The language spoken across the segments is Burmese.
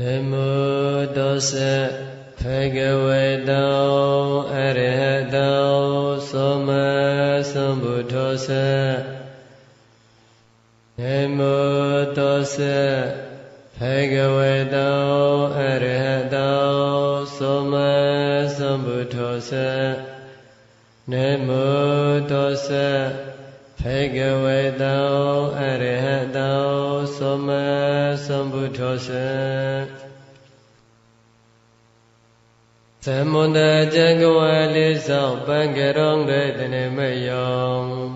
Namo tassa bhagavato arahato samma sambuddhassa. Namo tassa bhagavato arahato samma sambuddhassa. Namo tassa bhagavato arahato samma sambuddhassa. Samunda jagawali sao pangarong redane mayong.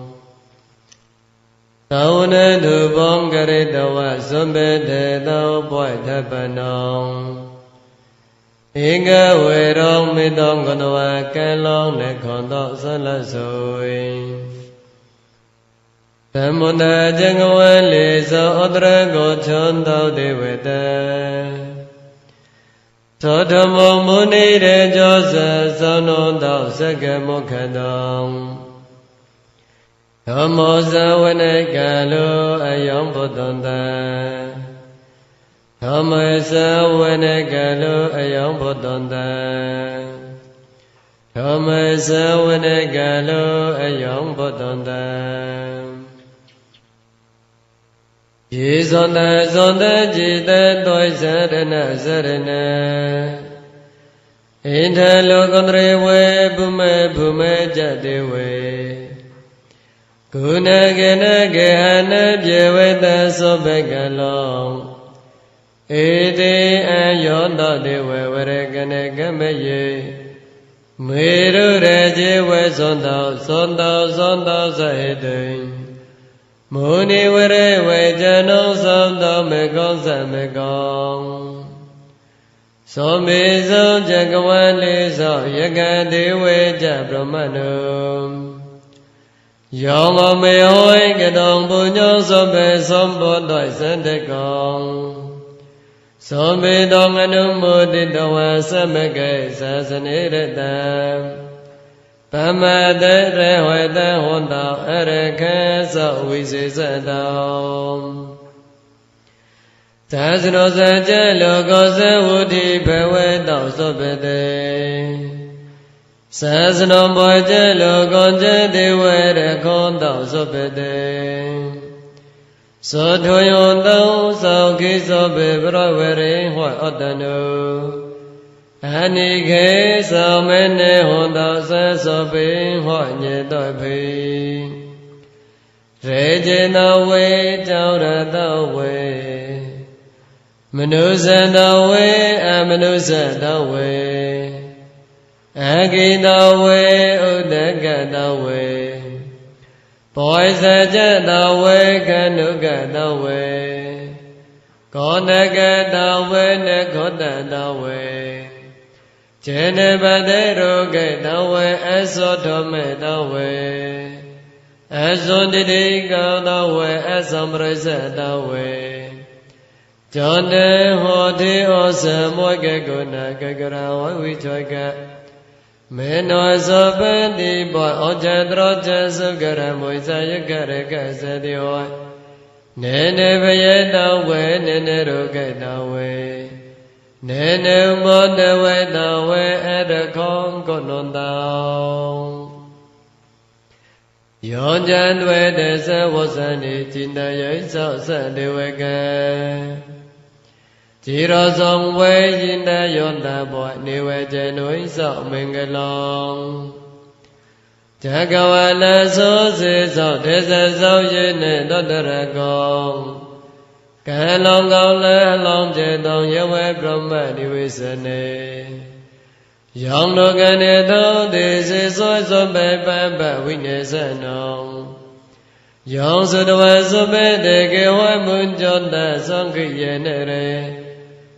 Tauna dubong garitawa sumbede tau boy tapanong. Inga werong midong konowa kalong ne kontok salasoi. Samunda jagawali sao odra gochon tau deweta. Sodamo muni re josa sono tau sagamokadong. Namo sawane kalu ayam bodonda. Namo sawane kalu ayam bodonda. Namo sawane kalu ayam bodonda. Jisonda sonda jita toy sarana sarana. Inta lokondre we bume bume jade we. Guna gena gehana jeweta sobegalong. Iti ayonda dewe waregane gamaye. Miru reje we sonda sonda sonda sahidin. Muni were we jano sonda megong samegong. Somizo jagawali so yagadewe jabramanum. Yongo me hoi gadong punyo sobe sombo doi sandekong. Sobe dong anumudi dawa samagay sasaniratam. Pamade rehweta honda araka sa wisi sadam. Tasno sa jalo ko sa wuti bhawe tau sobede. Sasno boy jalo ko jade wera kon tau sobede. So thoyon tau sao ki sobe brawere hwa otanu. Ani ke sao mene honda sa sobe hwa nye doi phi. Re je na we chao ra tau we. Manusa tau we amanusa tau we. Agi tau we udaka tau we. Boy sa ja tau we kanuka tau we. Konaka tau we nekota tau we. Jene bade roge dawe aso tome dawe. Aso didi ka dawe asamresa dawe. Jone hoti osa moike guna kagara wawi choika. Meno aso bandi boy oja droja sugara moisa yagare kasa diwa. Nene baye dawe nene roge dawe. Nene mone we dawe edakong konondao. Yonjan we desa wasani jinda yai sao sa deweka. Jiro song we jinda yonda boy niwe jenui sao mingalong. Jagawana so se sao desa sao yene dodarakong. Kalong gong le long je dong yewe brahma niwisane. Yong no gane dong de se soy so be pa pa winesanong. Yong su dwa so be de ke wa mun jonda song ki yene re.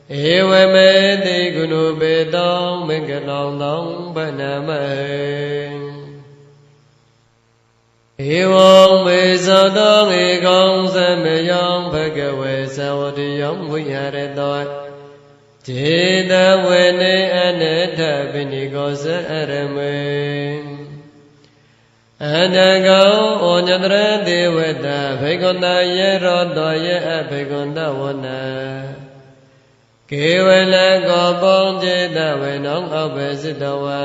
Ewe me de gunu be dong mengalong dong ba namahe. Ewang me sa dong e gong sa me yong bhagawe sa wadi yong vihare doi. Jeda we ne anetha bini go sa arame. Anagao onyadra devata bhagavata ye rodo ye abhagavata wana. ကေဝလကောပေါင်းจิตဝေနောအောက်ပဲစိတဝံ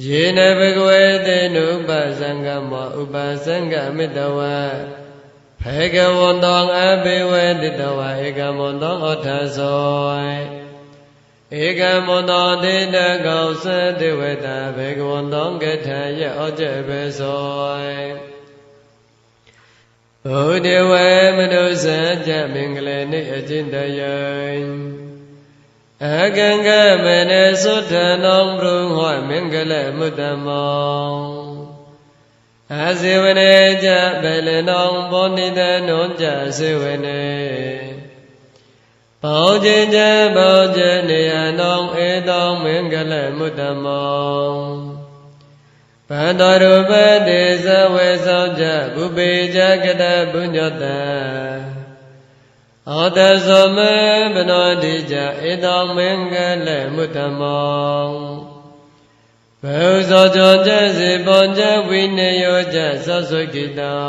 ယေနဘဂဝေတေနုပသံဃမောဥပသံဃမိတဝံဖေကဝန္တောအဘိဝေတိတဝဧကမွန်တောဩထသောဧကမွန်တောတေတကောသတိဝေတဘေကဝန္တောကထယေဩကျေဘေသောဘုဒ္ဓဝေမနုဿကြမင်္ဂလေနိအကျင့်တယံအကံကမနေသုထနောဘုဟောမင်္ဂလေမုတ္တမောအဇေဝနေကြဘေလနောဘောနိတနောကြစေဝနေဘောဇင်ကြဘောဇနေယနောဧတောမင်္ဂလေမုတ္တမောဘန္တောရူပတိသဝေသောကြဘုပေကြကတပုညတံဩတသောမေဘနောတိကြဧတောမင်္ဂလေမုတ္တမောဘေဥသောကြောကြစေပေါကြဝိနယောကြသောဆွကိတော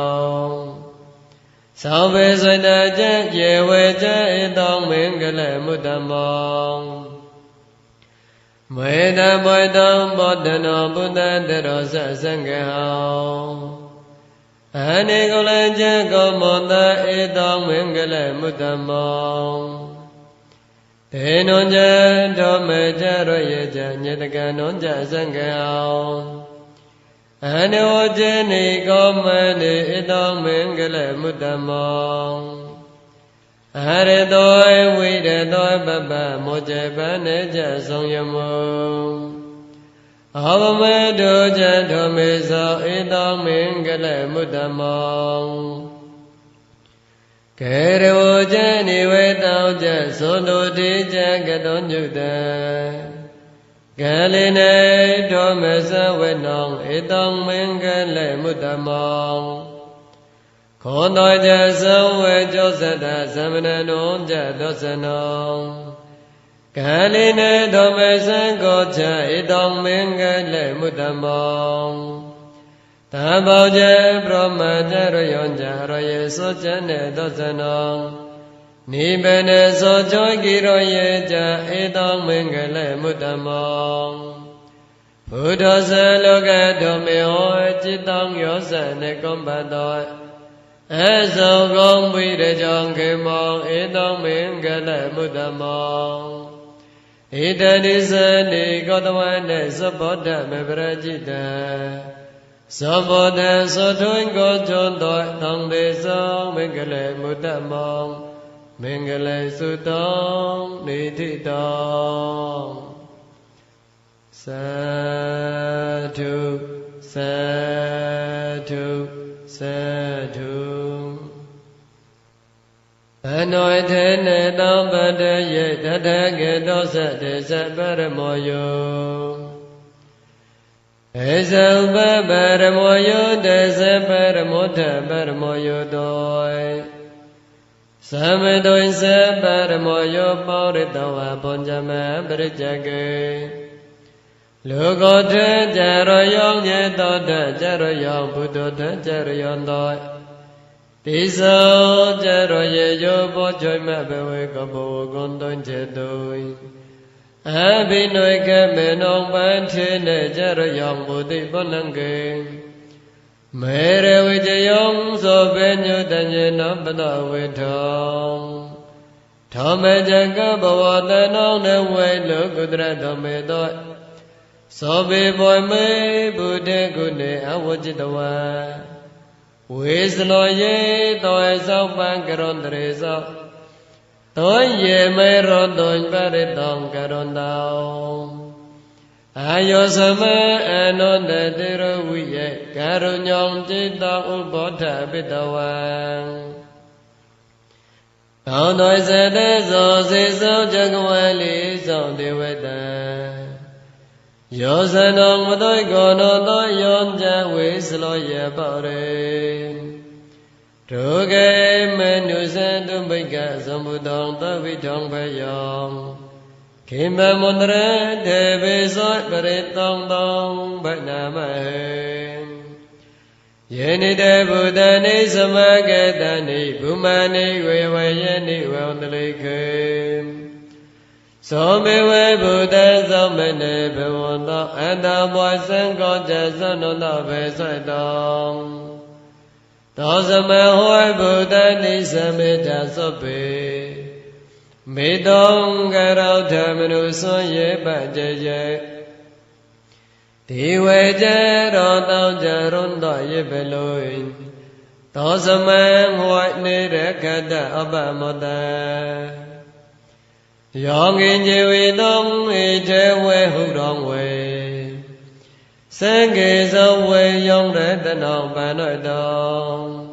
သောဘေဆွတကြယေဝေကြဧတောမင်္ဂလေမုတ္တမောမေတ္တဘွေတောဘောဓနောဘုဒ္ဓတရောသသံဃဟောအနိကုလကြကောမောတဧတောမင်္ဂလေမုတ္တမောဒေနုံကြတောမေကြရောယေကြညတကနုံကြသံဃဟောအနိဝဇ္ဇနိကောမေနိဧတောမင်္ဂလေမုတ္တမောအရတောဝိရတောပပမောဇပနေကြဆောင်ယမောအဘမေတောဇထောမေသောဧတောမင်္ဂလေမုတ္တမောကေရဝဇနိဝေတောဇသောတုတိဇကတောညုတံကလိနေထောမေသဝေနောဧတောမင်္ဂလေမုတ္တမောခောတောကြသဝေကျောသတ္တသမဏနောကြသောစနောကလိနေသောမေသံကောချဧတောမင်္ဂလေမုတ္တမောသဘောကြပရမကြရယောကြရယေသောကြနေသောစနောနိဗ္ဗာနေသောကြောကိရောယေကြဧတောမင်္ဂလေမုတ္တမောဘုဒ္ဓဇလောကတောမေဟောจิตတောယောဇနေကောပတောအသောကောဝိရကြောင့်ခေမောဧတောမင်္ဂလေမုတ္တမောဧတတိသနိကောတဝနေသဘောဓမေပရจิตံသဘောဓသောထွင်ကိုကျွန်းသောသံသေသောမင်္ဂလေမုတ္တမောမင်္ဂလေသုတောနေတိတောသာဓုသာဓုသာဓုအနောထေနေတောပတယေတထကေတောသတေသပရမောယောဧဇဥပပရမောယောတေသပရမောထပရမောယောတောသမတုံသပရမောယောပောရိတဝဘုံဇမပရိစ္ဆကေလောကောထေကြရောယောညေတောတကြရောယောဘုဒ္ဓထေကြရောယောတောတိသောကြရောယေယောဘောဇွိမဘဝေကဘောကွန်တုံခြေတုံအဘိနွေကမေနောပန်ထေနေကြရောယောဘုတိပနံကေမေရဝိဇယောသောဘေညုတညေနောပတဝေထောထောမေဇကဘဝတနောနေဝေလောကုတရထောမေတောသောဘေဘောမေဘုဒ္ဓကုနေအဝจิตဝါဝေစလောယေတောသောပံကရွန်တရေသောတောယေမေရောတောပရိတောကရွန်တောအာယောသမအနောတတေရဝိယေကာရုညောင်จิตတောဥဘောဓပိတဝံသောတောစတေသောစေသောဇဂဝါလိသောဒေဝတံယောဇနောမတောကောနောတောယောကြဝေစလောယေပောရေဒုကေမနုဇတုဘိကသမ္ဗုတောသဝိထောဘယောခေမမန္တရတေဘေသောပရိတောတောဗနာမဟေ ယေနိတေဘုဒ္ဓနိသမကေတနိဘုမနိဝေဝယေနိဝံတလိခေသောမေဝေဘုဒ္ဓသောမနေဘဝန္တောအတ္တဘဝစံကောကြသနုတဘေဆွတ်တောသောသမဟောဘုဒ္ဓနိသမေတ္တသောပေမေတောကရောဓမနုဆွန်ယေပတေယေဒီဝေကြရောတောကြရွန်တော်ယေပလုယသောသမဟောနေရခတအပမောတယောငိညေဝေတောဣတေဝေဟုတော်ဝေစံကေဇဝေယောရတနောပန္နောတော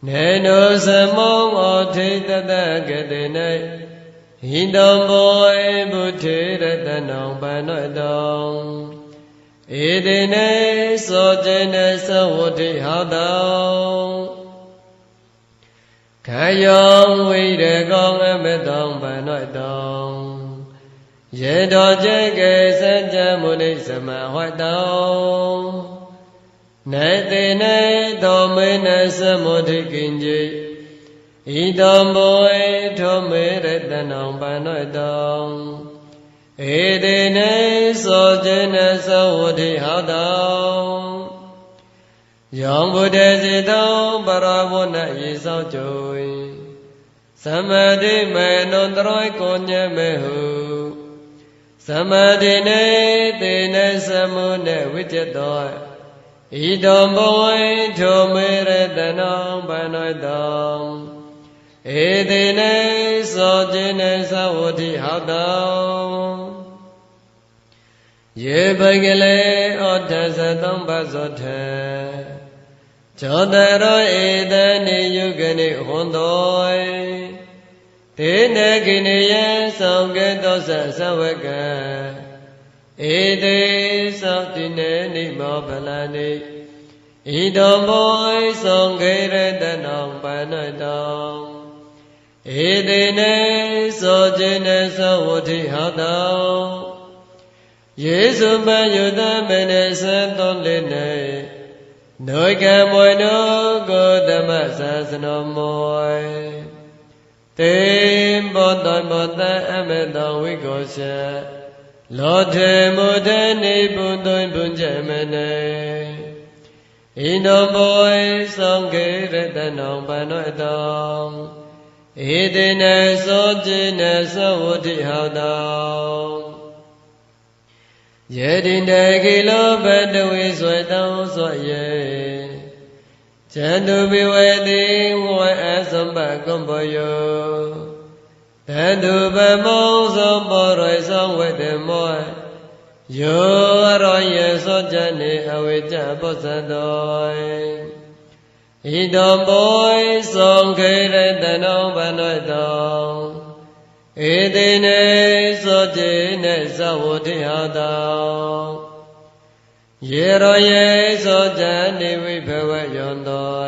နေနောသမောဩထိတတကတိနေဟိတောဘောဧဘုထေရတနောပန္နောတောဧတေနေသောចេနသဝတိဟောတောခယောဝိရကောအမတောပန္နောတောယေတောចេကေစัจ jam မုနိသမဟောတောနေတေနေသောမေနသမုဒိကိဉ္จิဣတောဘောဧထောမေရတနောပန္နောတောဧတေနေသောចេနသဝတိဟောတောယောဘုဒ္ဓစေတောပရောဝနယေသောကျုံသမတိမေနုတရောကိုညမေဟုသမတိနေတေနေသမုနေဝိจิตတောဣတောဘောဝေထောမေရတနောပန္နောတောဧတေနေသောចេနသဝတိဟောတောယေဘဂလေဩထသသုံးပါးသောထေဇောတရောဧတနိယုဂနိဟွန်တောတေနကိနေယသောကေတောသသဝကဧတေသောတိနေနိမောဖလနိဣတောဘောသောခေရတနောပန္နောတောဧတေနေသောចេနသဝတိဟောတောယေစုပယုတမေနသတောလေနေနောကမွေနောကိုဓမ္မသာသနောမောတေဘောတမောတအမေတောဝိကောရှလောထေမုဒ္ဓနိဘုံသွင်ဘုံကြမနေဣန္ဒဘောသောခေရတနောပန္နောတောဧတေနသောចេနသဝတိဟောတောယေတိတေကိလောဘတဝိဆွေတောသောယေဇန္တုဘိဝေတိဝေအသမ္ပကုံဘောယောတန္တုဗမောသောဘောရိသောဝေတမောယောရောယေသောဇဏိအဝိကြပုသတောဣတောဘောသောခေရတနောပန္နောတောဧတေနေသောចេနသဝတိဟောတောယေရောယေသောဇဏိဝိဘဝယောတော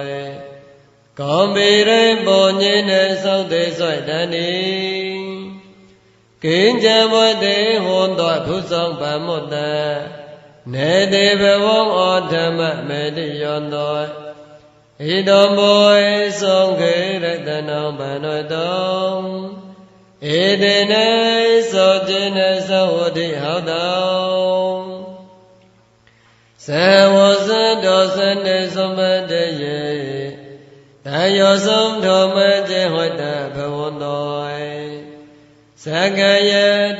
ကောမေရေဘောညေနသောတေသောတဏိကိဉ္ဇဝတေဟောတောဘုသောဗမောတနေတေဘဝံဩဓမ္မမေတိယောတောဣတောဘောသောခေရတနောပန္နောတောဧတေနေသောចេနသဝတိဟောတောသဝဇတောသနေသမတယေတယောသုံးထောမကျေဟောတဘဝန္တောသကယ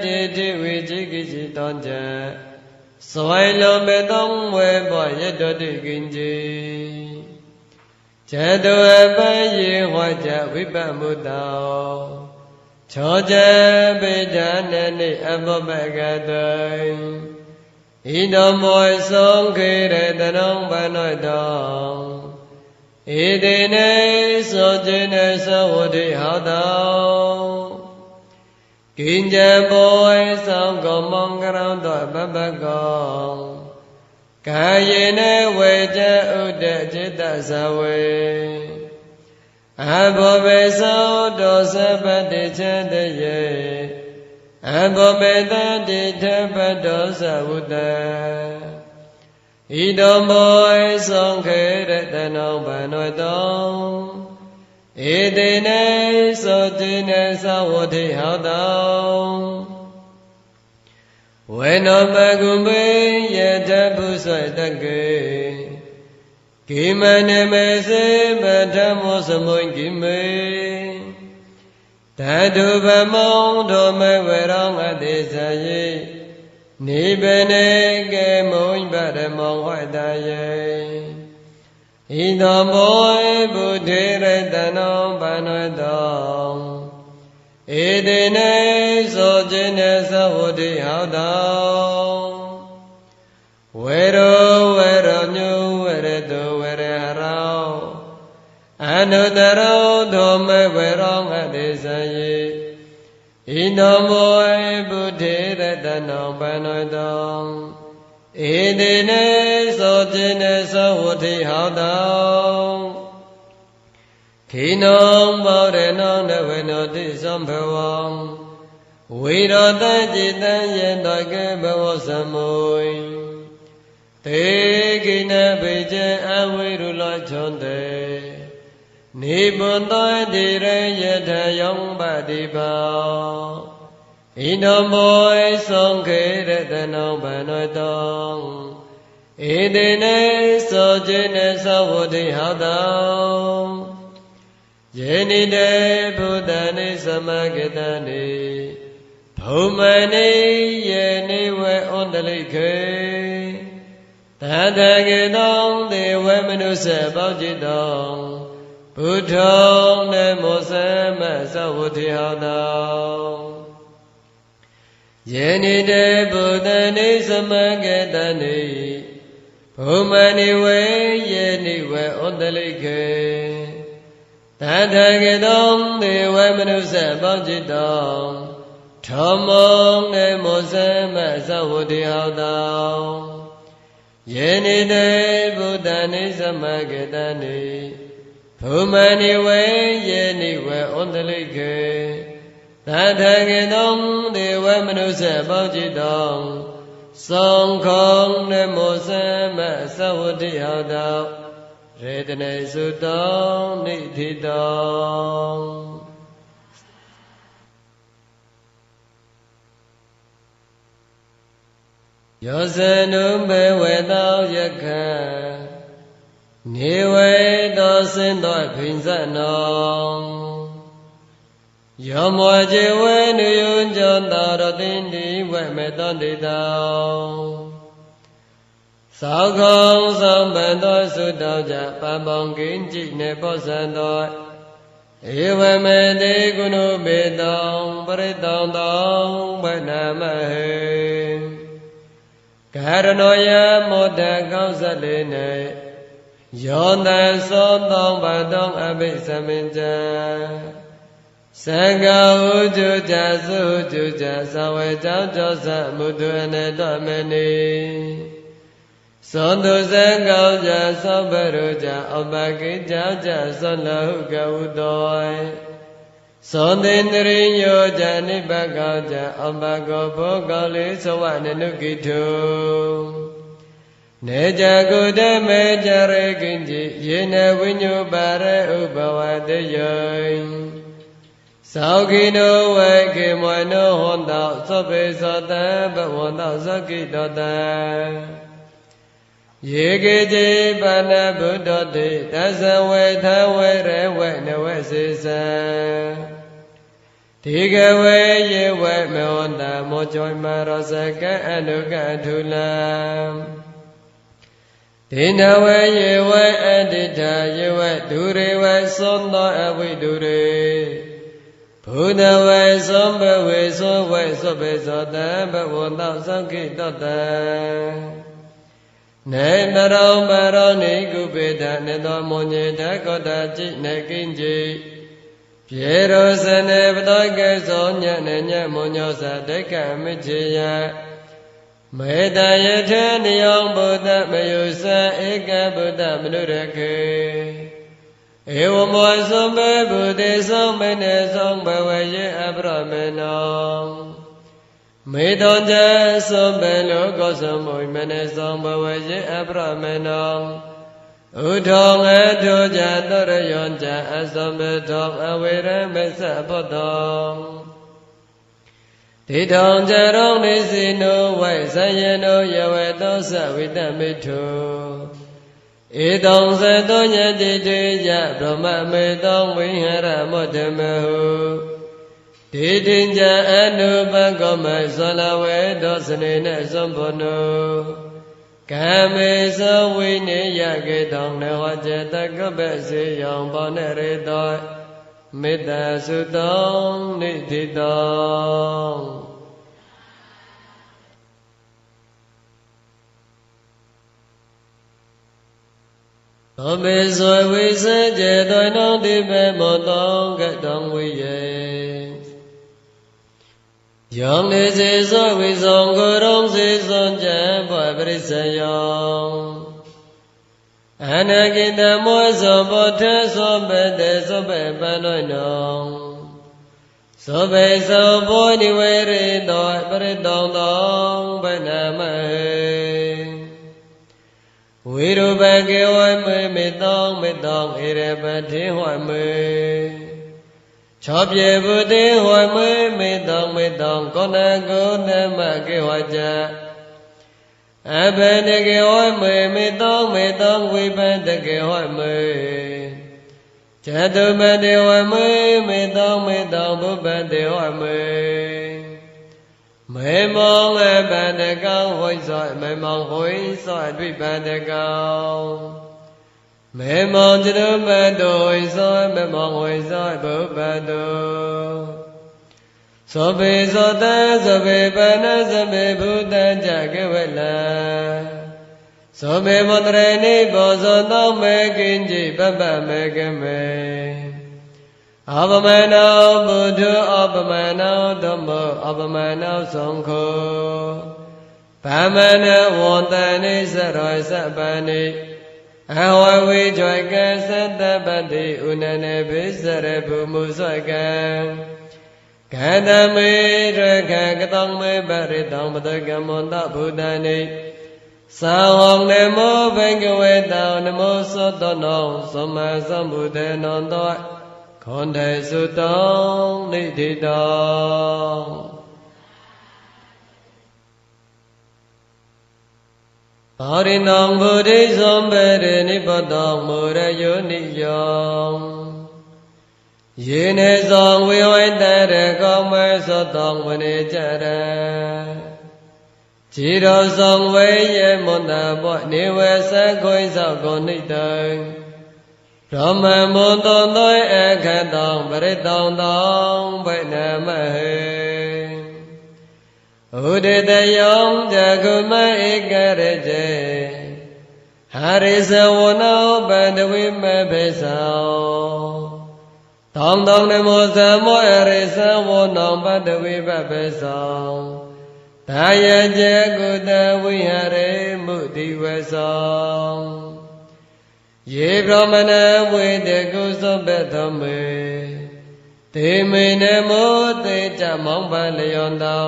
တိတိဝိจิကိจิတောဇသဝိလောမေတောဝေဘောယတောတိကိဉ္จิဇတောအပယေဟောကြဝိပမုတောချောဇပိဋ္ဌနနိအဘောပကတောဣတောမောသောခေရတနောပန္နောတောဧတေနေသောចេနသဝတိဟောတောကိဉ္ဇဘောသောကောမောင်ကရောတောပပကောကာယေနဝေဇဥဒ္ဒจิตတသဝေအဘောဘေသောတောသဗ္ဗတိချန္တယေအဘောဘေတတိထပတောသဝုတ ဤတော်မောဆုံးခေရတနောဘနောတောဧတေနေသောတိနေသဝတိဟောတောဝေနောပကုမေယတပုဆွေတကေကိမနေမေစေမဓမ္မောသမုန်ကိမေတတုဗမောဒောမေဝရောငတိဇယေနိဗ္ဗေနကေမုန်ပရမောဟေတယေဣသောမောဗုဒ္ဓေရတနောပဏေတောဧတေနေသောจินေသဝတိဟောတောဝေရောဝေရညုဝေရတောဝေရဟရောအနုတရောဒောမေဝေရောငတိဇယေဣသောမောဗုဒ္ဓေရတနောပဏေတောဧတေနေသောจินေသဝတိဟောတောခိနောဘောရနောနဝေနောတိသံဘဝံဝိရောတจิตံယေတကေဘဝသမုယတေကိနဘေကျံအဝိရုလောချွန်တေနိဗ္ဗန္တောတိရယထယောပတိပါဣနမောသောခေရတနောဘနောတောဧတေနေသောจินေသဝတိဟောတောယေနိတေဘုဒ္ဓနိသမဂတနိဘုမနိယေနိဝေဩတလိခေတတကေတောသေဝမနုဿပောจิตတောဘုထောနမောသမသဝတိဟောတောယေနိတေဘုဒ္ဓနိသမဂတနိဘုမနိဝေယေနိဝေဩတလိခေတတကေတောသေဝမနုဿပောจิตတောထောမောနေမောသမသဝတိဟောတောယေနိတေဘုဒ္ဓနိသမဂတနိဘုမနိဝေယေနိဝေဩတလိခေတတကေတောသေဝမနုဿပောจิตတောသံဃောနေမောသမသဝတိဟောတောရေတနေစုတောနိဋ္ဌိတောယောဇနုဘေဝေတောယခနေဝေတောစင်တောဖိဉ္စနောယောမောဇေဝေနုယုံကြောင့်တာရတိန္တိဝေမေတောတိတောသောကောသောပန်သောသုတောကြပံပေါင်းကင်းကြည်နေပောဇံသောဧဝမေတိကုဏုပေတောပရိတောတောဗနမဟေကာရဏောယမောတကောင်းစလေးနေယောတံသောတောဘတောအဘိသမင်္ဇံသံဃာဟုကျုကြသုကျုကြသဝေကြောင့်ကြောသမုဒုအနေတော်မနေသောတုဇံကောင်းကြသောဘရုကြအပကိကြောင့်ကြသောလဟုကဟုတောသောတေန္တရိညောကြနိဗ္ဗာန်ကောင်းကြအပကောဘောကောင်းလေးသဝနနုကိထုနေကြကုတမေကြရေကိဉ္စီယေနဝိညုပါရေဥပဝတေယောသောခိနောဝေခေမွေနောဟောတောသောပေသောတံဘဝန္တောသောကိတောတံယေကေจิပနဗုဒ္ဓတိတသဝေထဝေရဝေနဝေစေသံဒီကဝေယေဝေမေဝန္တမောဇောမရောစကအနုကထုလံဒေနဝေယေဝေအတ္တိထယေဝေဒုရေဝေသောသောအဝိဒုရေဘုဒ္ဓဝေသောဘဝေသောဝေသောဘေသောတံဘဝန္တောသောကိတောတံနေနရောပရောနိကုပေတနေသောမောညေတကောတจิနေကိဉ္စီပြေရောစနေပတောကေသောညနေညမောညောသဒိဋ္ဌိမချေယမေတ္တယထေနိယောဘုဒ္ဓမယုသဧကဗုဒ္ဓမနုရခေဧဝမောသောဘေဗုတေသောမေနေသောဘဝယေအပရမေနော မေတောဉ္ဇသောဘေလောကောသမုမနေသောဘဝယေအပရမေနောဥထောငေထောကြတောရယောဉ္ဇအသောဘေထောအဝေရမေသဘောတောတိထောဉ္ဇရောနေစီနောဝိဇယနောယဝေသောသဝိတမိထုဧတောသတောညတိတေယဗြဟ္မမေတောဝိဟရမောဓမဟုတိတိဉ္ဇအနုပကောမသောလဝေတောစနေနသောဘောနုကာမေသောဝိနေယကေတောနဝကျေတကပ္ပစေယောဘောနရေတောမေတ္တာစုတောနိတိတောသောမေသောဝိစေကျေတောနောတိဘေမောတောကတောဝိယေယောနေစေသောဝိဇောကိုရုံစေသောကြံဘဝပရိစ္ဆေယောအနာကိတမောသောဘောထေသောဘေတေသောဘေပန္နောနောသောဘေသောဘောနိဝေရိတောပရိတောတောဗနမဟေဝိရုပကေဝမေတောဧရပတိဟောမေချောပြေဘုတိဟောမေတောကောဏကောနမကေဝကြအဘနကေဟောမေတောဝိပန္တကေဟောမေဇတုပတိဟောမေတောဘုပ္ပတိဟောမေမောငပန္တကောဝိသောမေမောဝိသောဒိပန္တကောမေမောဇတုပတောဝိသောမေမောဝိသောဘုပ္ပတောသောဘေသောတသောဘေပနသောဘေဘုဒ္ဓကြကေဝလသောဘေမောတရဏိဘောသောသောမေကိဉ္စိပပ္ပမေကမေအပမနောဘုဒ္ဓအပမနောဓမ္မောအပမနောသံဃောဗမနဝန္တနိသရောသဗ္ဗနိအဝဝိကြွယ်ကသတ္တပတိဥနနေဘိစရဘုမုဇကံကတမေရခကတောမေပရိတောပတကမောတဗုဒ္ဓနိသာဝံနမောဘိကဝေတောနမောသောတောနောသမ္မာသမ္ဗုဒ္ဓေနောတောခွန်တေစုတောနိတိတောပါရိဏံဗုဒ္ဓိသံဘေရိနိဗ္ဗတောမူရယောနိယောယေနေသံဝိဝိတရကောမေသောတောဝနေကြရခြေတော်ဆောင်ဝေယေမွန်တာဘောနေဝေသခွိသောကိုနိတံဓမ္မမွန်တောသောအခတောပရိတောတောဗိနမဟေဥဒိတယောဇဂုမဧကရကျေဟာရိသဝနောပန္တဝိမဘေသောတောင်းတောင်းနမောသမောရိသဝနောပန္တဝိပဘေသောဒါယကျေကုတဝိဟရေမုတိဝေသောယေဗြဟ္မဏဝေတကုသောဘေသောမေတေမေနမောတေတမောင်ပလျောတော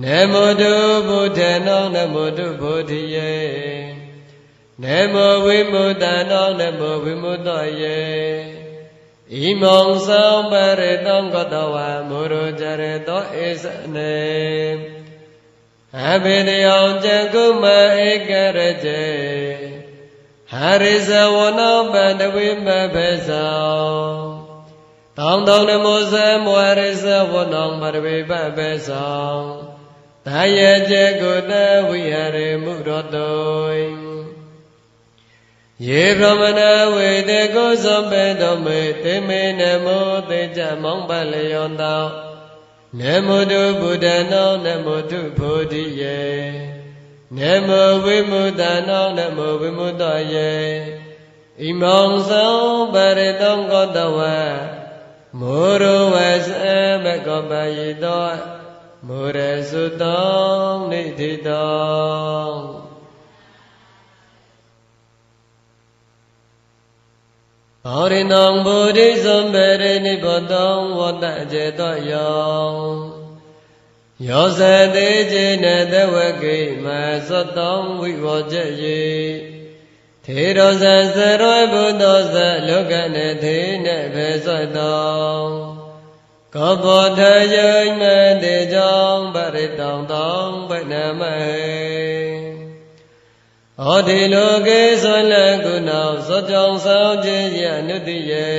နမောတုဗုဒ္ဓေနောနမောတုဗုဒ္ဓိယေနမောဝိမုတ္တနောနမောဝိမုတ္တယေဣမောသံပရိတောကတဝမုရောจရတောဧစနေအဘိဓယောဇဂုမဧကရကျေဟာရိဇဝနောပန္တဝိမဘေသောတောင်းတောင်းနမောသမောရိဇဝနောပရဝိပဘေသောဒါယကျေကုတဝိဟရေမုရောတောယေဗြဟ္မဏဝေတေကုသံပေတောမေတေမေနမောတေကြမောင်ပလျောတောနမောတုဗုဒ္ဓနောနမောတုဗုဒ္ဓိယေနမောဝိမုတ္တနောနမောဝိမုတ္တယေဣမောသံပရိတောကောတဝမောရဝေသဘကောပယိတောမောရစုတောနိတိတောပါရိဏံဗုဒ္ဓိသံဘေရိနိဗ္ဗတောဝတ္တကျေတောယော ယောဇတိจิเนတဝကိမသတ္တံဝိဝောကျယေထေရောဇသရောဘုဒ္ဓဇလောကနေသေနေဘေသတ္တံကောဘောထယိမတေကြောင့်ပရိတောင်တောင်ဗနမဟေဩဒီလောကေဆွလကုဏောသောကြောင့်ဆောင်ခြင်းယအနုတ္တိယေ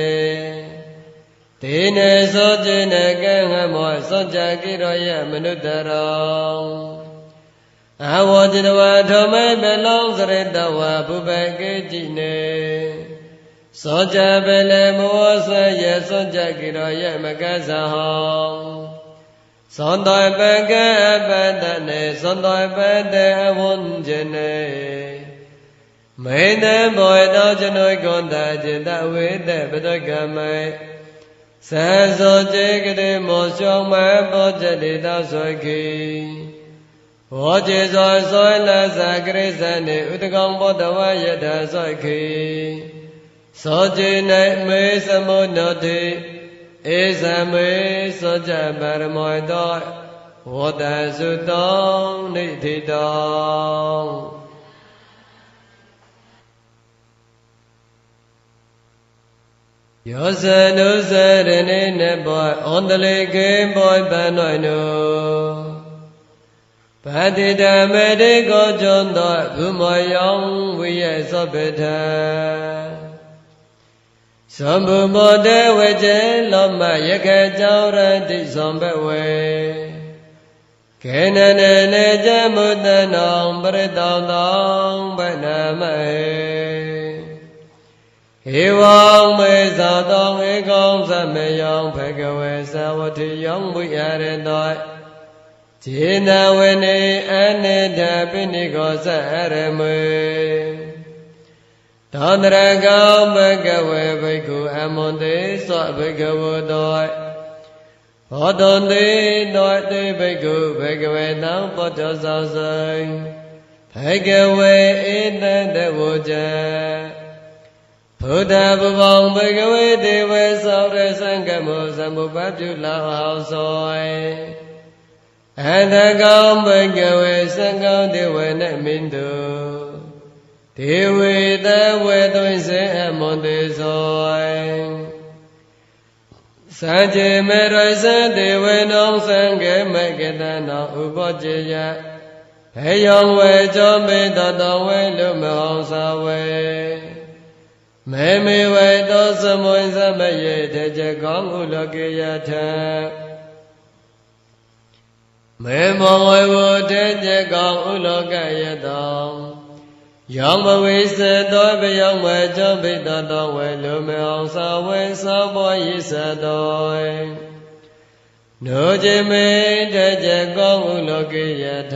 တေနေသောခြင်းနေကံဟမောသောကြကိရောယမနုတရောအဝေါจิตဝါထောမေဘလောင်းစရတဝါဘုပကေจิနေသောကြဘလေမောဆွေယသောကြကိရောယမကသဟောသောတောပကေပတနေသောတောပတေအဝွန်ခြင်းနေမေတ္တဘောတောကျွန်ုပ်ကွန်တာจิตဝေတပတကမေသဇောចេကတိမောရှောင်းမဘောဇတိတောဆွေခိဝောကျေဇောဆွေလသကရိသနေဥတကောင်ဘောတဝယတဆွေခိသောចេနေမေသမုနောတိဧသမေသောကြပါရမောတောဝတ္တသုတောနိတိတောယောဇနုဇရဏိနေဘောဩန္တလေကေဘောပန္နောနုဗတိတမေတိကောဇွန်သောဘုမောယောဝိယေသောပထသောဘုမောတေဝကျေလောမယခေကြောရတိသောဘဝေကေနနေနေဇမုတနောပရိတောတောဗနမဟေဧဝံမေသတောဧကောသမယောဘဂဝေသဝတိယောဝိရရတောခြေနဝနေအနိဒပိနိကောသရမေသောတရကောဘဂဝေဘိက္ခုအမွန်တေသောဘဂဝတောဟောတုံတေတောတေဘိက္ခုဘဂဝေတံပောတောသောစိဘဂဝေဧတံတဝုဇ္ဇဘုဒ္ဓဘုဘောင်ဘဂဝေဒေဝေသောရသံဃမောသမုပ္ပါပြုလောဟောသောအတကောဘဂဝေသံဃောဒေဝနေမိန္တုဒေဝေတဝေသွင်းစေအမွန်တေသောစံကြေမေရသဒေဝေနောသံဃေမေကတနောဥပောကျေယဘေယောဝေကြောမေတတောဝေလူမဟောသာဝေမေမေဝေတောသမွေသမယေတေจကောဥလောကေယထမေမောဝေဝတေจကောဥလောကယတောယောမဝိသတောဘယောမေကြောဘိတတောဝေလူမေအောင်သာဝေသောဘောယိသတောနုจิမေတေจကောဥလောကေယထ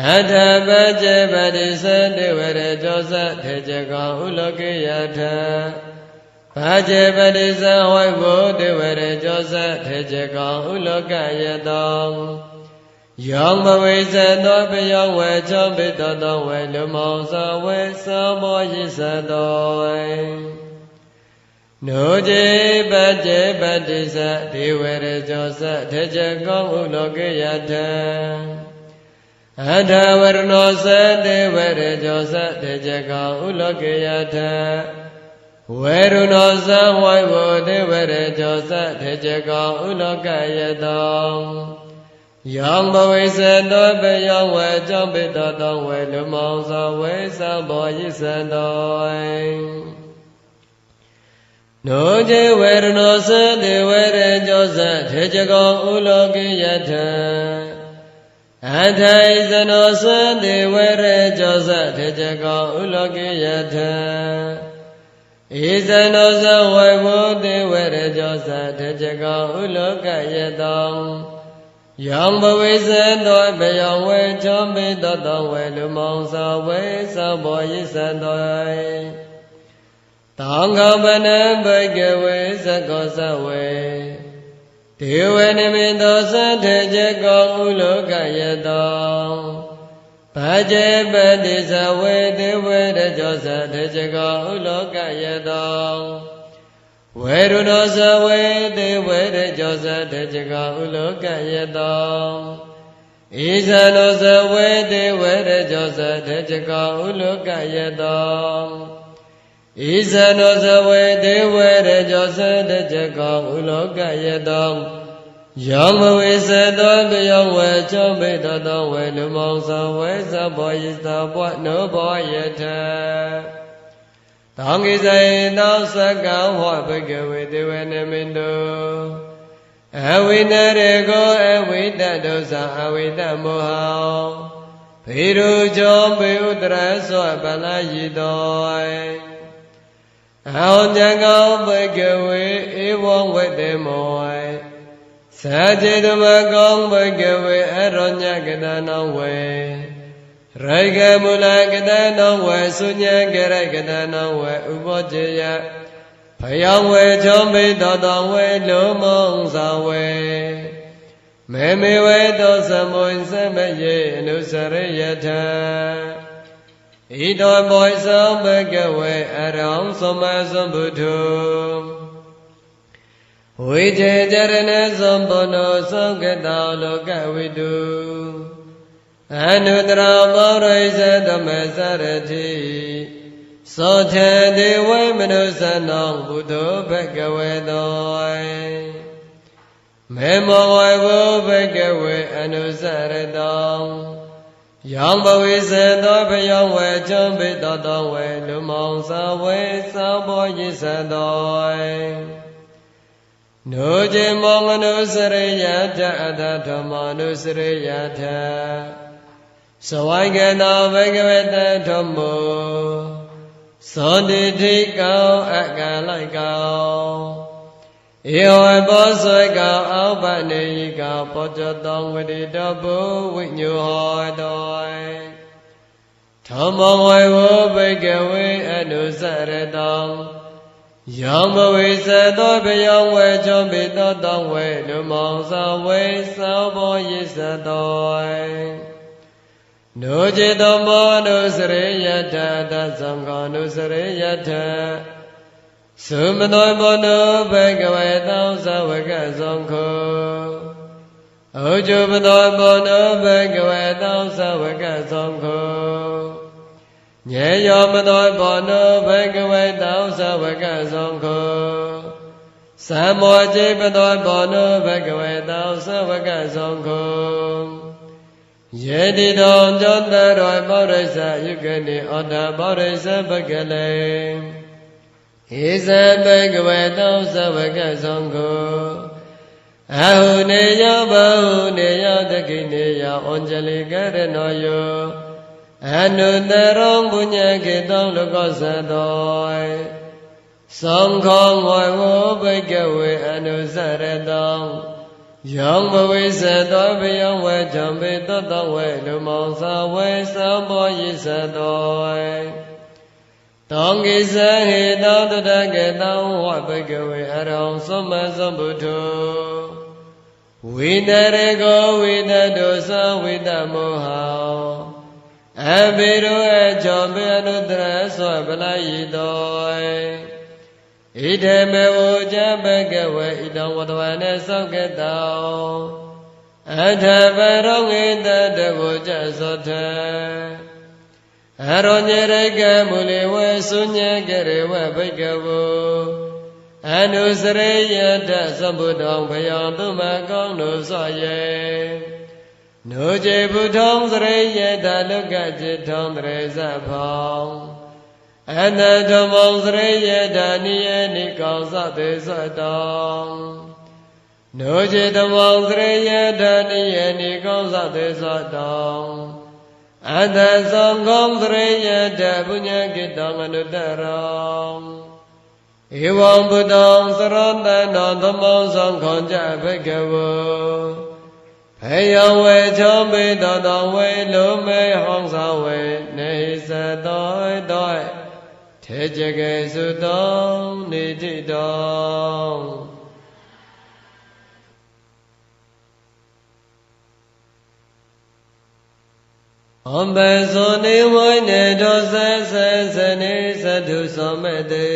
အထပကျေပတိသတေဝရတောသထေจကောဥလောကေယထပကျေပတိသဝိဘုတေဝရတောသထေจကောဥလောကယတောယောမဝိဇ္ဇတောပယောဝေချောဘိတတောဝေလူမောသဝေသောမောယိသတောနုจิပကျေပတိသဒေဝရတောသထေจကောဥလောကေယထအထဝရဏောသတေဝရတောသထေจကောဥလောကေယထဝေရုဏောသဝိဝေတေဝရတောသထေจကောဥလောကယတောယောဘဝိသတောပယောဝေကြောင့်ပိတတောဝေလူမောသဝေသဘောယိသတောနုจิဝေရဏောသတေဝရတောသထေจကောဥလောကေယထအထိုင်ဇနောသတေဝရတောသထေจကောဥလောကေယထဣဇနောသဝေဘုတေဝရတောသထေจကောဥလောကယတောယောဘဝိသတောဘယောဝေချောမေတတောဝေလူမောသဝေသဘောယိသတောတောင်္ဂပနံဘဂဝေသကောသဝေဒေဝနိမိတောသထေจကောဥလောကယတောဘကျေပတိသဝေဒေဝရတောသထေจကောဥလောကယတောဝ Veruno sawe de vere josa de jaga uloka yedam. Isano sawe de vere josa de jaga uloka yedam. Isano sawe de vere josa de jaga uloka yedam. Yam vise do yam ve chambe do do ve lumong sa ve sa boy sa boy no boy yeta. Tang is a now saka what begin with the Venamindo. Awinare go away that does away that moha. Piru jombe udra so balayidoy. How jango begin with it won't with the moy. Sajiduma gong begin with Aronya Gadana way. Raiga mula gadana we sunya gara gadana we ubojaya Payang we jombi dodong we lumong sa we Meme we dosa moin samaye anusariyata Idon boy sam bega we arang soma sambuddhu Vijay jarana sambono samgata loka vidu Anudra Bhaurisa Dhammasarati Sotha Dewa Manusanam Buddho Bhagavedoi Memavaivo Bhagave Anusaradam Yang Bhavisandoi Bhayang Vajam Bidadam Ve Lumang Save Saboyisandoi Nuji Manganusariyata Adhathamanusariyata Sawagana Bhagavata Dhammo Sonditi Kao Akalai Kao Ioi Bosoi Kao Aupani Kao Pochatong Viditabu Vinyuhoi Doi Dhammo Vaivo Bhagave Anusaradam Yang Bhavisandoi Bhayang Vajam Bidadam Ve Lumang Save Saboyisadoi Nujidamma nusriyata Dasanga nusriyata Sumanoi Mono Bhagavetam Savaka Sangho Ujubanoi Mono Bhagavetam Savaka Sangho Nyeyamanoi Mono Bhagavetam Savaka Sangho Samojibanoi Mono Bhagavetam Savaka Sangho Yedi don janda roi Bhaurisa yukani oda Bhaurisa bhagale Isa bhagavetam savaka sangho Ahuneya bahuneya dakineya Anjali karanoyo Anundarong punya kitang lukosadoi Sangkhong vaivo bhagave anusaradam Yang Bhavisandoi Bhayang Vajam Bidadam Ve Lumang Save Saboyisadoi Tong Kisa Hidang Tadaketang What Bhagave Arang Soma Sambuddho Vinarego Vinadosa Vinamoha Abiru Ajambi Anudra Swabalayidoi Idame Uja Bhagave Idam Vadvana Samgatao Adhavarong Ida Devuja Sotha Aronyarega Muliwa Sunya Garewa Bhagavu Anusariyata Sambuddham Bhayang Tumakong Nusaye Nuje Buddham Sariyata Lukajittham Tresapang Anathamang Sariyata Niyani Kausate Satang Nujitamang Sariyata Niyani Kausate Satang Antasamkham Sariyata Punyakitang Anuttaram Evam Buddham Sarantanam Dhammam Sangham Ca Bhagavu Phayang Vajam Bidadam Ve Lume Hong Sa Ve Nehi Satoi Doi Thejage Sudam Nijidam Ambasoni Moine Dosa Sasani Sadhu Samade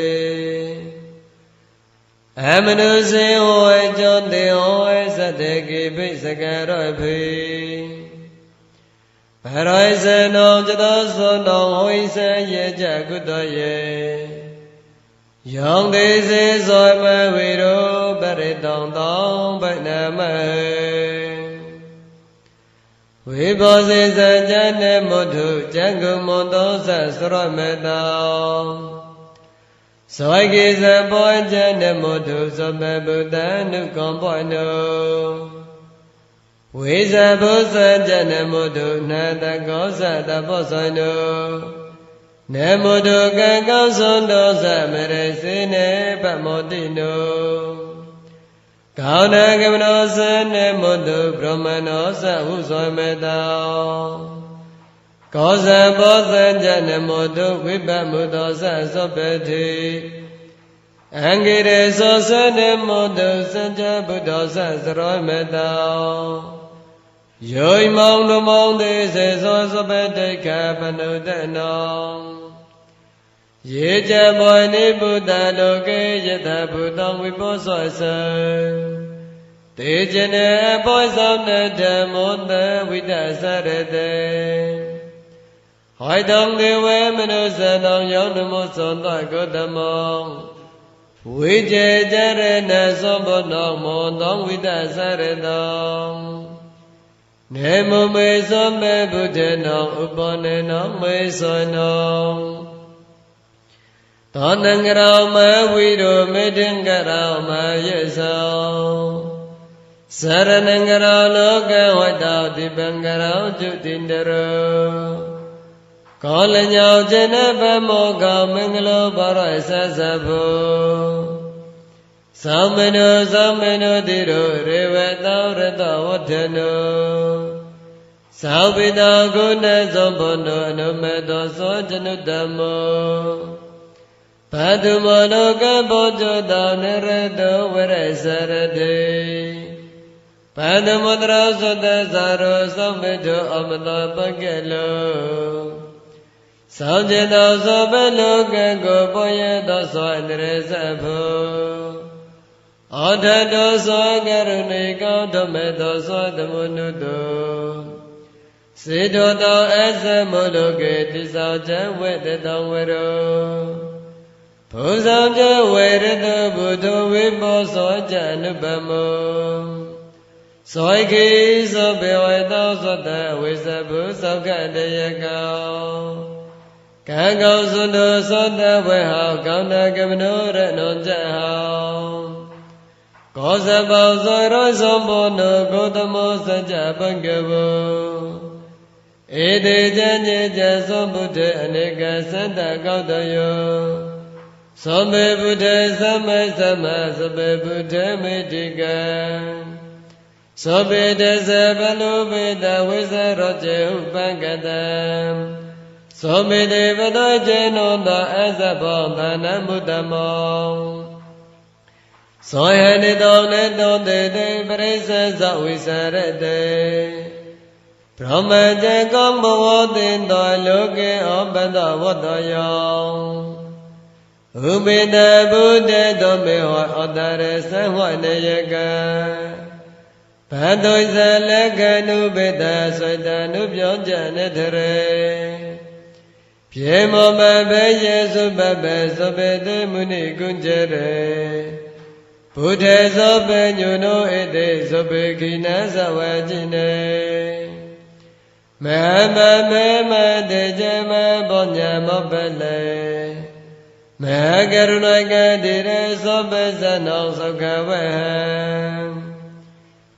Amanu se hoy John de hoy Sateki Pisakaro Pi Parai no Jadaso no hoy se ye Jagudaye Young days is all my widow, but it don't but never. We both is a Janemodu, Jango Mondo says Romeda. So I give a boy Janemodu, so Babuda, no compoino. We the boss and Janemodu, Nada goes at the boss I know. Nemodu Gangosundo Sameresine Pamodino Kauna Gavanosa Nemodu Brahmanosa Usomeda Kosa Bosa Janemodu Vipamudosa Sopeti Angire Sosa Nemodu Sanja Budosa Saromeda Yoi mong no mong de se so so be de ka panu de no Ye ja boy ni Buddha lo ke yatha Buddha vi po so sa Te jane boy sam ne dhammo te vita sa re te Hoi dong de we manu sa nong yong namo son ta ko dhammo Vi je jare na so bo nong mo dong vita sa re dong Nemo me somme Buddhano upone no me sono Tonangara ma vido medingara ma yeso Saranangara loka wada dibangara jutindaro Kolanyao jenaba moga minglo bara sasabu Sameno diro reveta reta wadhano Saubida guna zambono anumedo sojanudamo Padumano kabojo dauniredo veresarade Padumudra sudasaro sambejo amada pagelo Saujena sobelo gango boyedo soandresabho Adhado sogaruniko domedo sodamunudo Siddhoto asamuluke tisauja vedatam vero Pusauja vedato buddho vipo soja anubamo Soiki sobewaito sota visabu saukadayakao Kangao sundo sota vehao kauna kamano rano jahao Kosa bao soro sombono Gotamo saja bangavo Ede janye jaso buddha Aneka santa kaudayo Somme buddha sama sama Sobe buddha medika Sobe desa balu veda Visa roje upangata Sobe devada jenonda Asabonda namudamo Soyani done don de de presa zawisarade Brahmaja kong bhavodin doi loke obada vodayong Ubida buddha dome hoi odare san hoi nayaka Padoi sa leka nubida soita nubyon jane thare Pyemo babe yesu babe sobede muni kunjere Buddha sobe nyuno ede sobe kina sawajine Mahama mema dejama bonya mobele Mahakarunaka dire sobe sanong sokawaham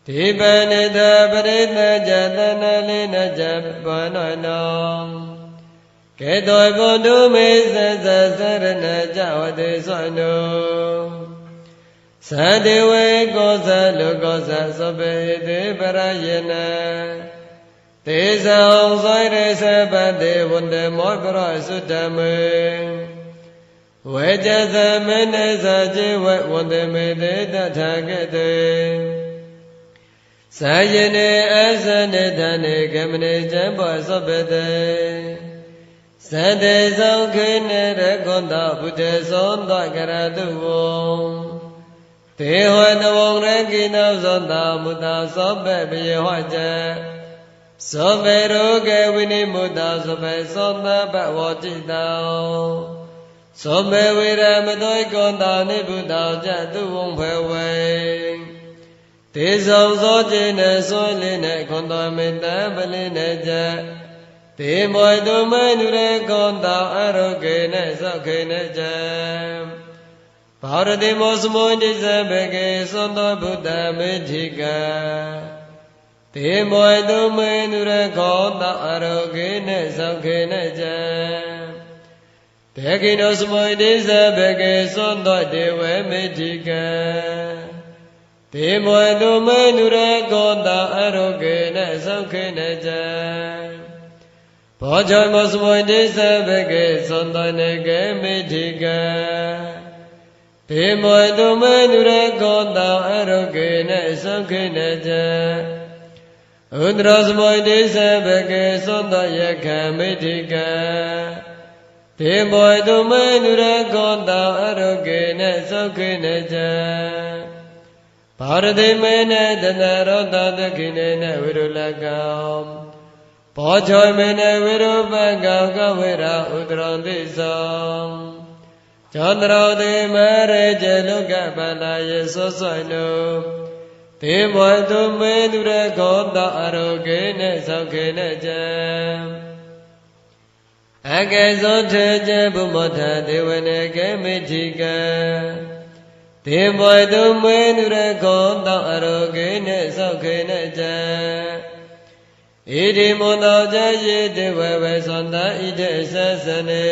Tibanita parita jatana lina japanoinong Ketoi bondu me sasa sarana jawade soino Sadewe goza lugoza sobe de parayana Tesa ongsoire sabade wunde moibra sutame Vajasa mene sajiwe wunde mede tathagate Sayane asane dhane gamne jambo sobede Sade saukene rekonda buddha sonda karadu တေဟောတဝံရကိနောဇောတာမုတာသောပေပယေဟောကြသောပေရောကေဝိနိမုတာသောပေသောတပဝောတိတောသောပေဝိရမတောကောတာနိဗ္ဗုတောကြသူဝံဖေဝေတေဇောသောจิနေသောလိနေခွန်တော်မေတ္တပလိနေကြတေမောတုမေနုရေကောတာအရောကေနေသောခေနေကြဘာရတိမောစမောတိသဘေကေသောတောဗုဒ္ဓမေထိကတေမောတုမေနုရေကောတာအရောကေနေသောခေနေကြတေကိနောစမောတိသဘေကေသောတောဒေဝမေထိကတေမောတုမေနုရေကောတာအရောကေနေသောခေနေကြဘောဇောမောစမောတိသဘေကေသောတောနေကေမေထိကတေမောတုမေနုရေကောတာအရောကေနေသောခေနေကြဥဒရစမောတိသဘေကေသောတောယခံမေထိကတေမောတုမေနုရေကောတာအရောကေနေသောခေနေကြဘာရတိမေနေတနရောတသခိနေနဝိရုလကံဘောဇောမေနေဝိရုပကံကဝေရာဥဒရံတိသံဇောတရောတိမေရေဇလုကပန္နာယေသောသောနုတေမောတုမေနုရေကောတာအရောကေနေသောခေနေကြအကေသောထေဇဘုမောထဒေဝနေကေမေထိကတေမောတုမေနုရေကောတာအရောကေနေသောခေနေကြဣတိမောတောဇယေတေဝဝေသန္တာဣတေသသနေ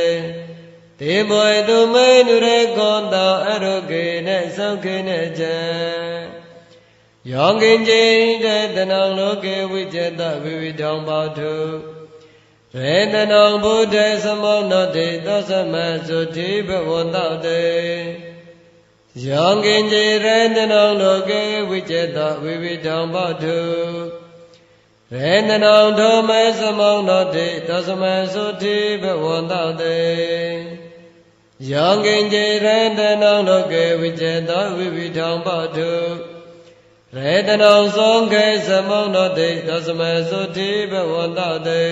တေမောတုမေနုရေကောတာအရောကေနေသောခေနေကြယောဂင်จิတေတနံလောကေဝိจิตဝိဝိတံဘောထုရေတနံဘုဒ္ဓေသမောနောတိသောသမသုတိဘဝန္တတေယောဂင်จิရေတနံလောကေဝိจิตဝိဝိတံဘောထုရေတနံသောမေသမောနောတိသောသမသုတိဘဝန္တတေယောဂင်จิရေတနံလောကေဝိจิตဝိဝိတံဘောထုရေတနံသောကေသမောနောတိသောသမသုတိဘဝန္တတေ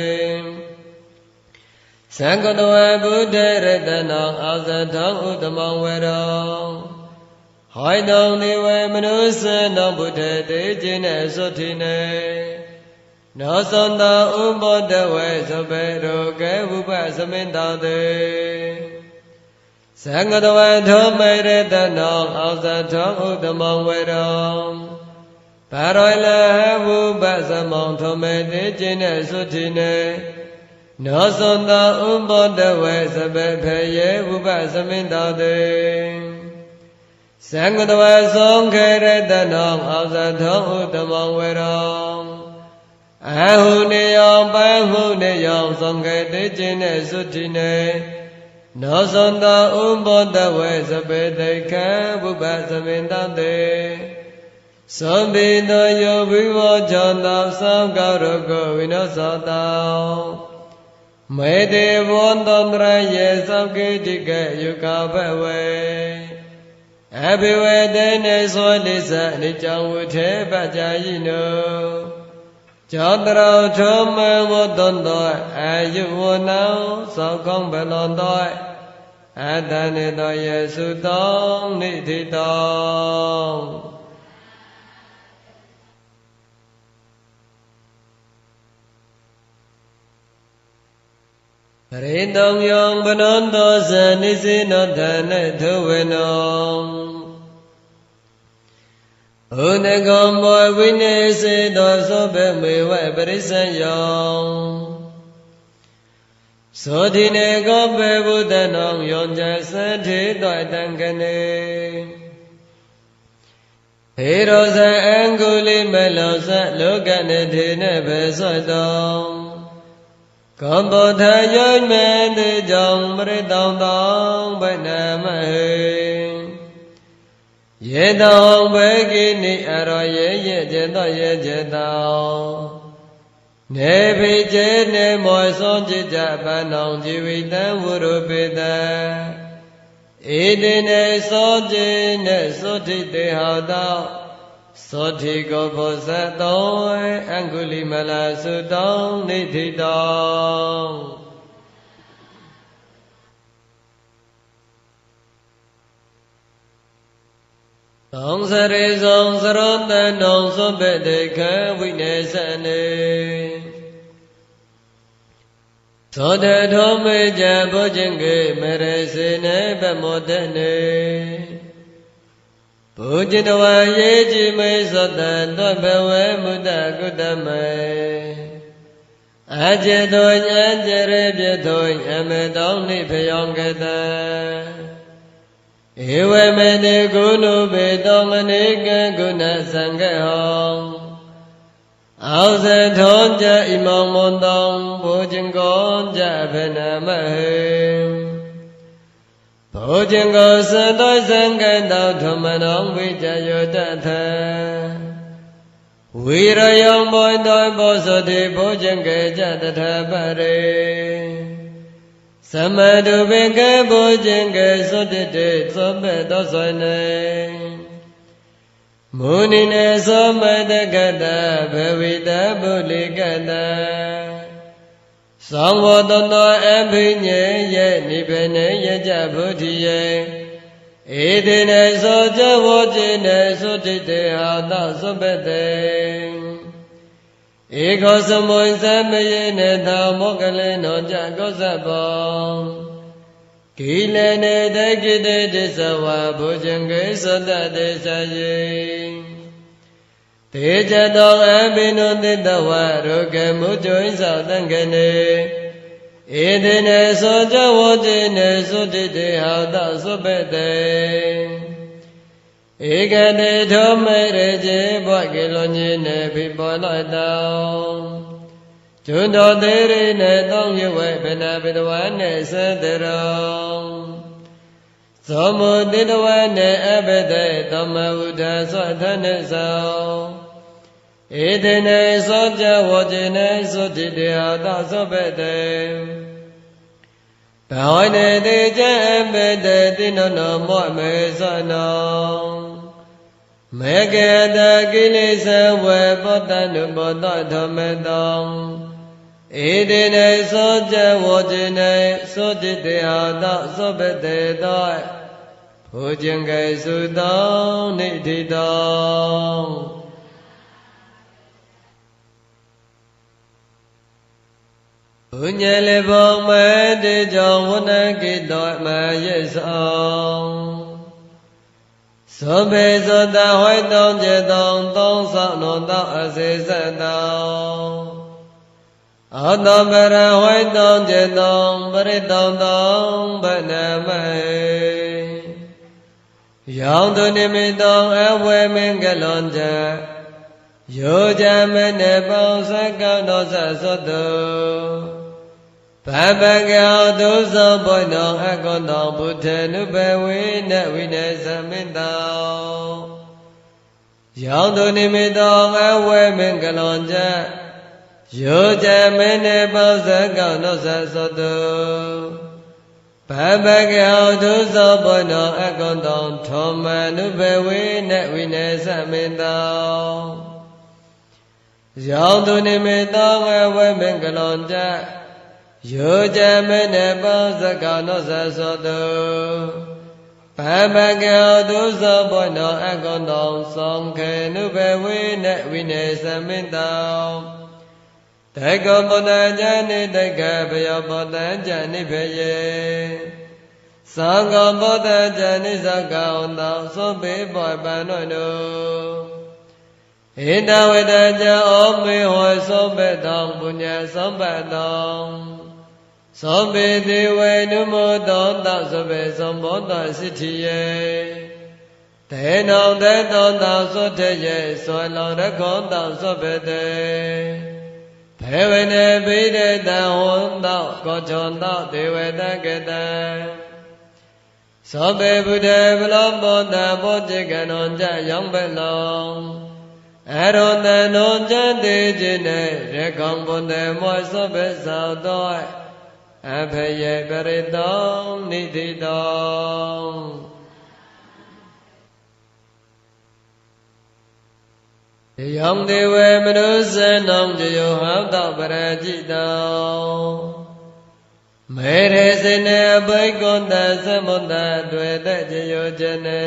သံဃတဝေဘုဒ္ဓရေတနံအာဇထံဥတမံဝေရောဟိုင်တောနေဝေမနုဿနောဘုဒ္ဓတေจิနေသုတိနေနောသန္တာဥပောတဝေသဘေရောကေဝုပသမိတတေသံဃတဝေထောမေရေတနံအာဇထံဥတမံဝေရောဘာရောလဟဝုပသမောထောမေတေจิနေသုတိနေနောသန္တာဥပောတဝေသဘေဖေယေဝုပသမိတတေသံဃတဝေသောခေရေတနံအာဇထံဥတမံဝေရောအဟုနေယောပဟုနေယောသံခေတေจิနေသုတိနေနောသန္တာဥပောတဝေသဘေတိခေဝုပသမိတတေသောတိတောယောဘိဝောဇန္တောသောကောရကောဝိနောသောတောမေတေဝန္တန္တရယေသောကိတိကေယုကဘဝေအဘိဝေတေနေသောလိသအနိကြံဝုထေပัจจာယိနောဇောတရောထောမေဝတန္တောအာယုဝနောသောကောဘလောတောအတ္တနေတောယေစုတောနိတိတောပရိတောယံဘနန္တောဇာနိစေနောဓနေထဝေနောဥနကောမောဝိနေစေတောသောဘေမေဝပရိစ္ဆယောသောတိနေကောဘေဘုဒ္ဓနောယောဇသထေတောတံကနေဟေရောဇအံကုလိမလောဇလောကနေထေနေဘေသောတောကောဘောထယောမေတိကြောင့်ပရိတောင်တောင်ဘနမဟေယေတောင်ဘေကိနိအရောယေယေကျေတောယေကျေတောနေဖိကျေနေမောသောจิตကြပန္နောဇီဝိတံဝုရုပိတံ Edine sojine soti te hao soti ko phosa tong anguli mala su tong ni thi tong Tong sa re song sa ron ta nong so pe te kha vi ne sa ne Tho te tho me ja bo chin ke me re se ne pa mo te ne Bồ Chinh Hoa Yê Chi Mê Sô Tàn Tôi Bê Huế Mô Tà Cô Tà Mê A Chê Thôi Nhãn Chê Rê Bê Thôi A Mê Tông Ni Phê Yông Kê Ta Yêu Huế Mê Ni Cô Nụ Bê Tông A Ni Kê Cô Nà Sang Kê Hông Áo Sê Thôn Chá Y Mông Môn Tông Bồ Chinh Con Chá Phê Nà Mê Hê Bồ Chinh Cô Sê Tôi Sang Kê Tao Thô Mê Nông Vi Chá Yô Chá Thê Vi Ra Yông Bôi Tôi Bồ Sô Thị Bồ Chinh Kê Chá Tà Thê Bà Rê Sa Mê Tu Bê Kê Bồ Chinh Kê Sô Thị Thị Sô Bê Tô Sôi Nê Mô Ni Nê Sô Mê Tê Kê Tà Bê Vi Tà Bồ Lì Kê Tà Song Vô Tôn Tô Em Phi Nhê Yê Ni Bê Nê Yê Chá Bồ Thị Yê Ý Tê Nê Sô Chá Vô Chê Nê Sô Thị Tê Hào Tao Sô Bê Tê Ý Khô Sô Môi Sê Mê Yê Nê Thao Mô Kê Lê Nô Chá Cô Sá Bông Kì Lê Nê Tê Kì Tê Tê Sá Hòa Bồ Chinh Kê Sô Tà Tê Sá Yê Tê Chá Tông Á Bì Nô Tê Tà Hòa Rô Kê Mô Chối Sào Tăng Kê Nê Ý Tê Nê Sô Chá Vô Chê Nê Sô Thị Tê Hào Tao Sô Bê Tê Ý Kê Tê Thô Mê Rê Chê Bọa Kê Lô Nhê Nê Phì Bọa Loại Tao Chūn Tō Tê Rê Nê Tông Yu Huệ Bê Nà Bê Tà Hóa Nê Sê Tê Rông Sô Mô Tê Tà Hóa Nê Á Bê Tê Tông Mê Hù Thà Sô Thà Nê Sao Ý Tê Nê Sô Chá Vô Chê Nê Sô Thị Tê Hào Tao Sô Bê Tê Bà hỏi Nê Tê Chá Em Bê Tê Tê Nô Nô Mô Mê Sô Nông Mẹ Kê Ta Kī Lê Sê Huệ Bồ Tát Nụ Bồ Tát Thô Mê Tông Ý Tê Nê Sô Chá Vô Chê Nê Sô Thị Tê Hào Tao Sô Bê Tê Tôi Bồ Chinh Kê Sư Tông Ni Thi Tông Bồ Nhê Lê Bông Mê Tê Chông Vô Nê Kì Tội Mê Yê Sông Sô Bê Sô Ta Huế Tông Chê Tông Tông Sọ Nô Tông A Sê Sê Tông Ở Tông Bê Ra Huế Tông Chê Tông Bê Rê Tông Tông Bê Nê Mê Yông Tu Ni Mi Tông Á Huế Minh Kê Lôn Chê Yô Chá Mê Nê Bông Sá Cao Đô Sá Sô Tu Phá Bá Cao Tu Sô Bôi Nông Á Con Tông Bụt Thê Nụ Bê Vi Nê Sá Minh Tông Yông Tu Ni Mi Tông Á Huế Minh Kê Lôn Chê Yô Chá Mê Nê Bông Sá Cao Đô Sá Sô Tu Phá Bá Cao Tu Sô Bôi Nông Á Con Tông Thô Mê Nụ Bê Vi Nê Sá Minh Tông Yông Tu Ni Mi Tông Á Huế Minh Kê Lôn Chê Yô Chá Mê Nê Bông Sá Cao Đô Sá Sô Tu Phá Bá Cao Tu Sô Bôi Nông Á Con Tông Song Khê Nụ Bê Vi Nê Sá Minh Tông Thế Cô Bồ Tát Chá Ni Tê Kê Bê Yô Bồ Tát Chá Ni Phê Yê Song Cô Bồ Tát Chá Ni Sá Cao Tao Sô Bê Bòi Bà Nội Nô Hít Ta Huệ Ta Chá Ôm Mê Hồi Sô Bê Tông Bù Nhã Sô Bà Tông Sô Bê Tê Huệ Nụ Mô Tông Tao Sô Bê Sông Bồ Tát Sĩ Thị Yê Thế Nông Thế Tông Tao Sô Thế Yê Xoay Lòng Đất Khốn Tao Sô Bê Tê Thế Huệ Nê Bì Tê Ta Huân Tao Có Chôn Tao Tê Huệ Ta Kê Ta Sô Bê Bù Đê Bù Lông Bồ Tát Bồ Chê Kê Nôn Chá Yông Bê Long A Rôn Ta Nôn Chá Tê Chê Nê Rê Khổng Bồ Tê Môi Sô Bê Sao Tôi အဖယေပရိတောနိတိတောယောင်ဒေဝမနုဇေနောတယောဟောတောပရจิตတောမေရေစေနေအဘိကွန်တသမုတ္တတွေ့တဲ့ကြယောဇနေ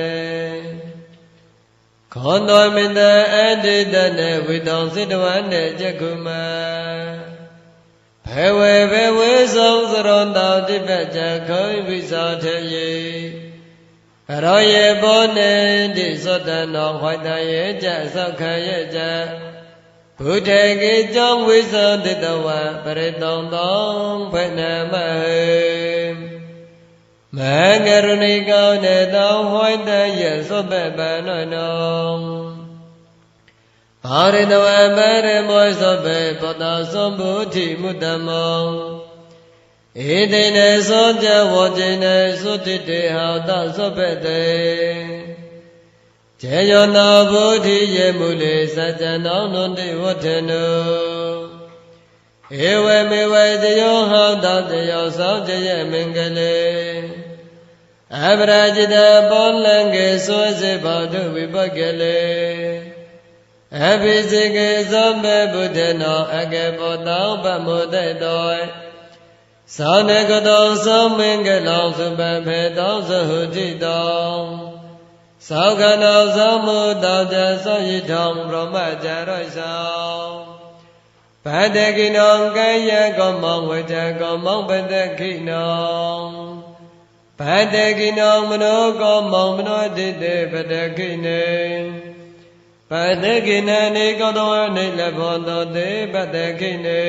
ခောတောမင်းတအတ္တိတနေဝိတောစိတဝနေကြကုမဘေဝေဘေဝေဆုံးစရောတောတိပကြခောဝိသောထေယေရောယေဘောနေတိသောတနောဝိတယေကြသောခယေကြဘုဒ္ဓေကိကြောင့်ဝိသောတိတဝပရိတောံတောဖေနမဟေမဂရုဏိကောနေတောဝိတယေသောပပနောနောဘာရိတဝပရမောသောပေပတောသောဘုတိမုတ္တမောဧတေနသောကြဝောจิနေသုတိတေဟောတောသောပတေကျေယောနောဘုတိယေမူလေစัจ jano နုတိဝဋ္ဌနုဧဝမေဝေတယောဟောတောတယောသောကြယေမင်္ဂလေအပရာจิตပောလံကေသောစေဘောတုဝိပက္ကလေအဘိစေကေသောမေဘုဒ္ဓနောအကေဘောတောပမောတေတောသောနကတောသောမင်္ဂလောသုပဖေတောသဟုတိတောသောကနောသောမုတောတသောယိထောံဗြဟ္မကြရောသောဗတ္တကိနောကာယကောမောဝေတကောမောပတ္တကိနောဗတ္တကိနောမနောကောမောမနောတိတေပတ္တကိနေပတ္တကိနနေကောတောနေလဘောတောတေပတ္တကိနေ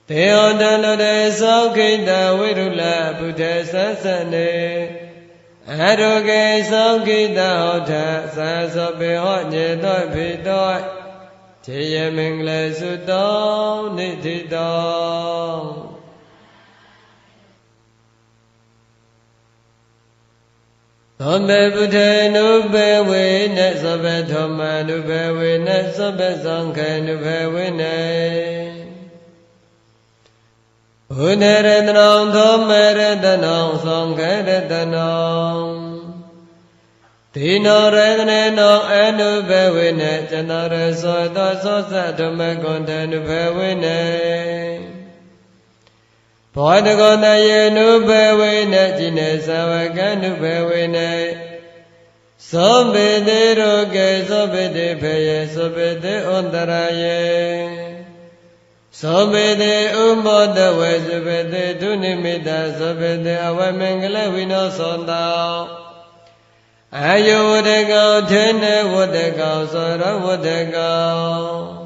တေဟောတလောတေသောခိတဝိရုလဘုဒ္ဓသသနေအရုကေသောခိတဟောထသာသောပေဟောညေတောဖိတောခြေယမင်္ဂလေသုတောနိတိတောသောဘေဗုဒ္ဓနုဘေဝေနသောဘေသောမနုဘေဝေနသောဘေသံခေနုဘေဝေနေဘုဒ္ဓရတနောသောမေရတနောသံဃရတနောတိနောရတနေနောအနုဘေဝေနေကျန္တရသောသောသောသဓမ္မကွန်တနုဘေဝေနေဘောဓဂောတယေနုဘေဝေနေจิနေသဝကနုဘေဝေနေသောဘေတိရောကေသောဘေတိဖေယေသောဘေတိဩန္တရာယေသောဘေတိဥမောတဝေသောဘေတိဒုနိမိတသောဘေတိအဝမင်္ဂလဝိနောသောတောအာယောဝတကောထေနဝတကောသောရဝတကော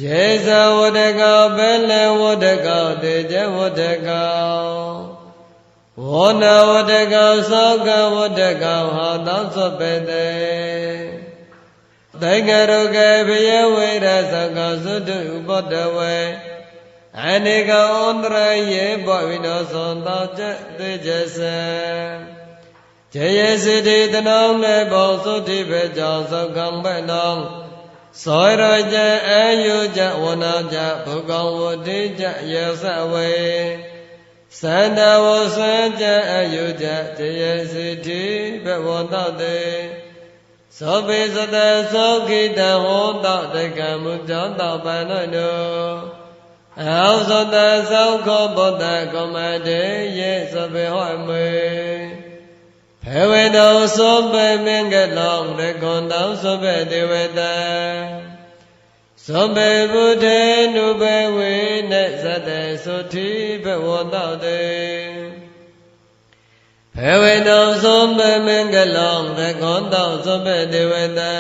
ယေဇဝတကောဘယ်လဝတကောတေဇဝတကောဝောနဝတကောသောကဝတကောဟောတောသောဘေတိတေကရုကေဘယဝေရသကောသုတုဥပတဝေအနေကောဩန္တရယေဘောဝိနောသောတောကျတေဇစံကျေယေစိတိတနောနေဘောသုတိဘေကြောင့်သောကံဘနောသောရကြအယုကြဝနာကြဘုကောဝတိကြယေသဝေသန္တဝဆွေကြအယုကြကျေယေစိတိဘဝန္တတေသောဘေသတသောခိတဟောတောတကံမုကြောင့်တောပန္နောအောသောတသောခောဘောတကောမတေယေသဘေဟောမေဖေဝေတောသောဘေမင်္ဂလောရခောတောသောဘေဒေဝတံသောဘေဗုဒ္ဓေနုဘေဝေနေသတ္တေသုတိဘဝန္တတေဖေဝေတောသောဘေမင်္ဂလောရခောတောသောဘေဒေဝတံ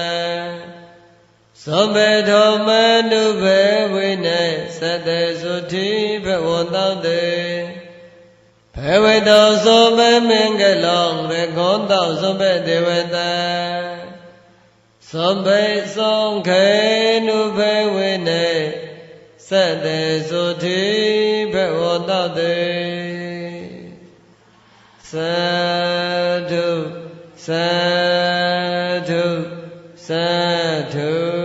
သောဘေထောမနုဘေဝေနေသတ္တေသုတိဘဝန္တတေဖေဝေတောသောဘေမင်္ဂလောရခောတောသောဘေဒေဝတံသောဘေသံခေနုဘေဝေနေသတ္တေသုတိဘဝန္တတေသာဓုသာဓုသာဓု